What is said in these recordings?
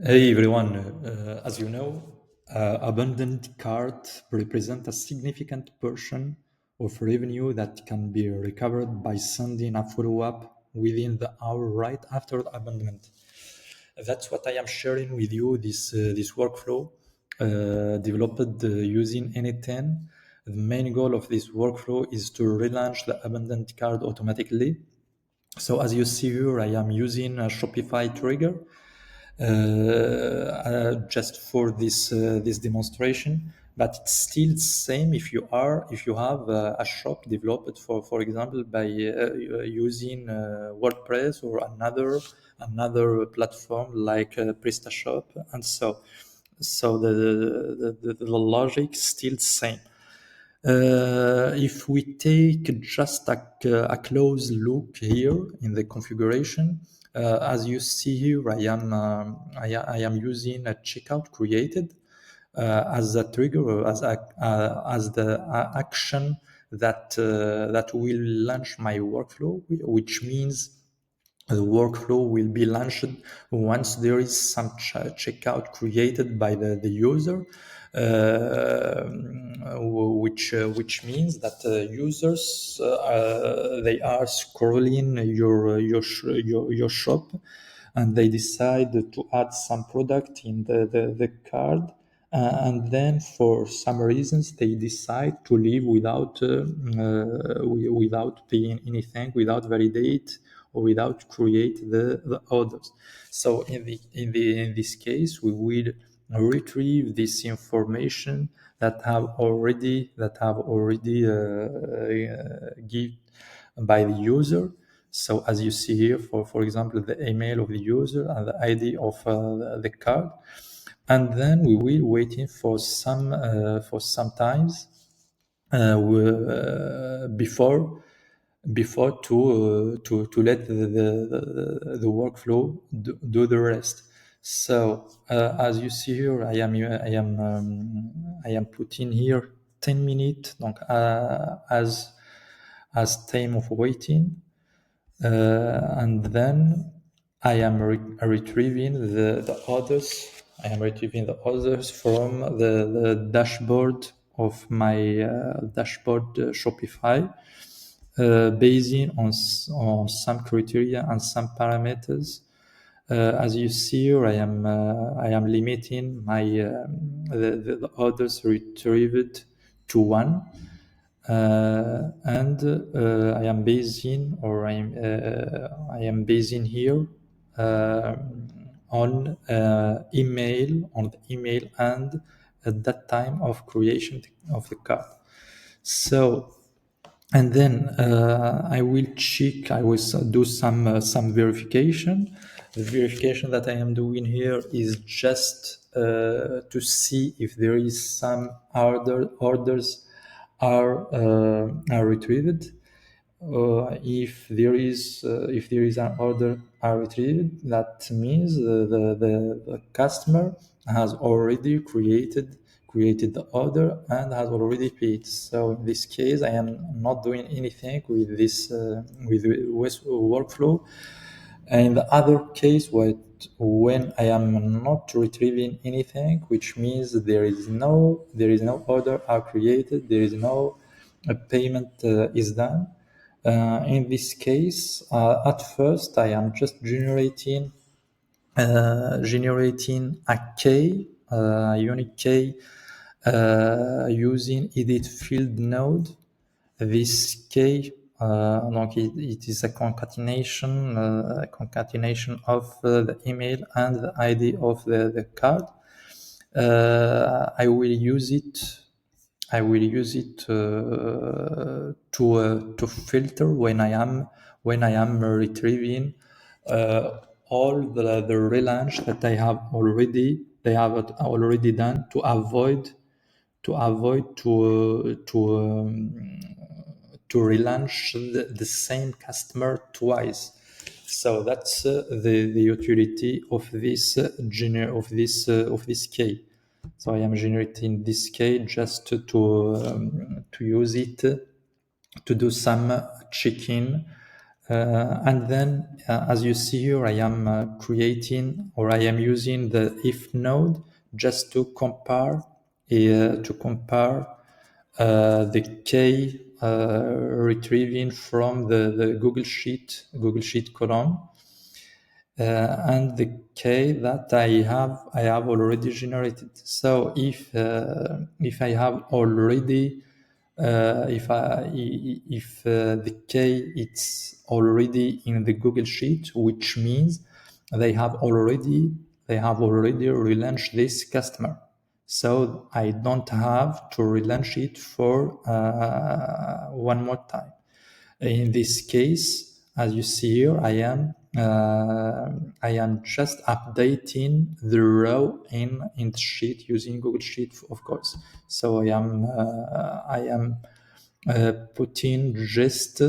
Hey everyone, as you know, abandoned cart represent a significant portion of revenue that can be recovered by sending a follow-up within the hour right after the abandonment. That's what I am sharing with you. This workflow developed using n8n. The main goal of this workflow is to relaunch the abandoned card automatically. So as you see here, I am using a Shopify trigger just for this demonstration. But it's still the same if you have a shop developed for example by using WordPress or another platform like PrestaShop, and so the logic still the same. If we take just a close look here in the configuration, as you see here, I am using a checkout created as a trigger or as the action that will launch my workflow, which means the workflow will be launched once there is some checkout created by the user, which means that users they are scrolling your shop, and they decide to add some product in the card, and then for some reasons they decide to leave without paying anything, without validate or without create the orders. So in this case, we will retrieve this information that have already given by the user. So as you see here, for example, the email of the user and the ID of the card, and then we will waiting for some times before to let the workflow do the rest. So as you see here, I am putting here 10 minutes donc, as time of waiting, and then I am retrieving the orders. I am retrieving the orders from the dashboard of my dashboard Shopify, basing on some criteria and some parameters. As you see here, I am limiting my the orders retrieved to one, and I am basing here uh, on the email and at that time of creation of the card. So, and then I will check. I will do some verification. The verification that I am doing here is just to see if there is some orders are retrieved. If there is an order are retrieved, that means the customer has already created the order and has already paid. So in this case, I am not doing anything with this with workflow. And in the other case, when I am not retrieving anything, which means there is no order are created, there is no payment is done. In this case, at first, I am just generating a key, a unique key, using edit field node. This key, donc it is a concatenation of the email and the ID of the card. I will use it. To filter when I am retrieving all the relaunch that they have already done, to avoid to relaunch the same customer twice. So that's the utility of this of this key. So I am generating this key just to use it to do some checking And then, as you see here, I am creating, or I am using the if node just to compare the key retrieving from the Google Sheet column, and the key that I have already generated. So if I have already if the key it's already in the Google Sheet, which means they have already relaunched this customer. So I don't have to relaunch it for one more time. In this case, as you see here, I am just updating the row in the sheet using Google Sheet, of course. So I am putting just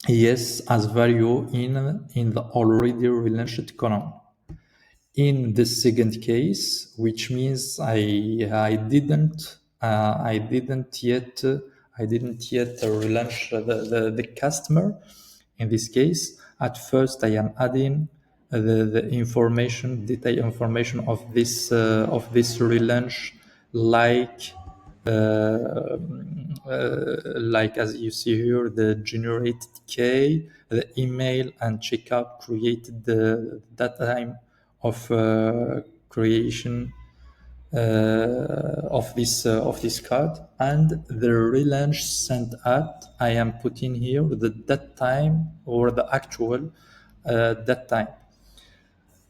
yes as value in the already relaunched column. In the second case, which means I didn't yet relaunch the customer. In this case, at first I am adding the information, detailed information of this relaunch, like as you see here, the generated key, the email, and checkout created that time of creation of this card, and the relaunch sent at I am putting here the that time or the actual that time,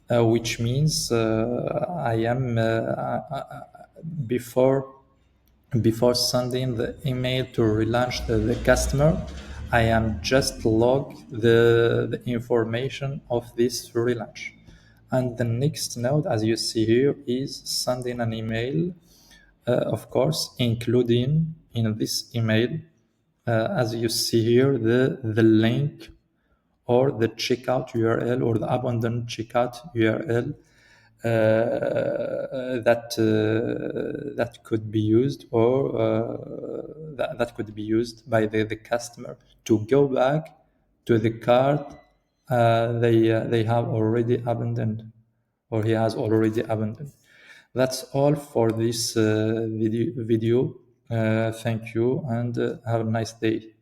which means I am before sending the email to relaunch the customer, I am just log the information of this relaunch. And the next node, as you see here, is sending an email, of course, including in this email, as you see here, the link or the checkout URL or the abandoned checkout URL that could be used, or that could be used by the customer to go back to the cart they have already abandoned, or he has already abandoned. That's all for this video. Thank you, and have a nice day.